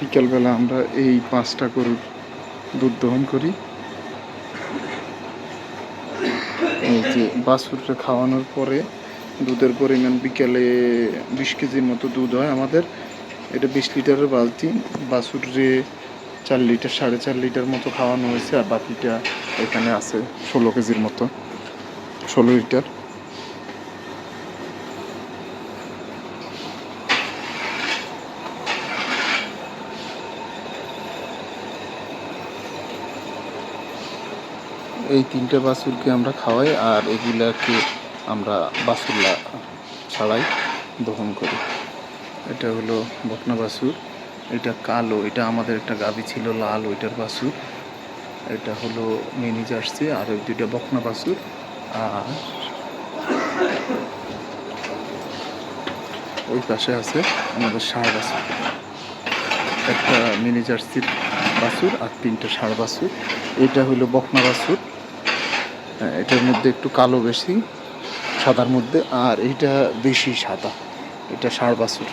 বিকালবেলা আমরা এই 5টা গরুর দুধ দহন করি। এই যে বাছুরটা খাওয়ানোর পরে দুধের পরিমাণ বিকেলে 20 কেজির মতো দুধ হয় আমাদের। এটা 20 লিটারের বালতি। বাছুরে 4 লিটার 4.5 লিটার মতো খাওয়ানো হয়েছে, আর বাকিটা এখানে আছে 16 কেজির মতো, 16 লিটার। এই 3টে বাছুরকে আমরা খাওয়াই, আর এগুলাকে আমরা বাছুরলা ছাড়াই দহন করি। এটা হলো বকনা বাছুর, এটা কালো, এটা আমাদের একটা গাভী ছিল লাল, ওইটার বাছুর। এটা হলো মিনি জার্সি, আর ওই 2টা বকনা বাছুর। আর ওই পাশে আছে আমাদের ষাঁড় বাছুর, একটা মিনি জার্সির বাছুর আর 3টে ষাঁড় বাছুর। এটা হলো বকনা বাছুর, এটার মধ্যে একটু কালো বেশি সাদার মধ্যে, আর এইটা বেশি সাদা, এটা ষাঁড় বাছুর।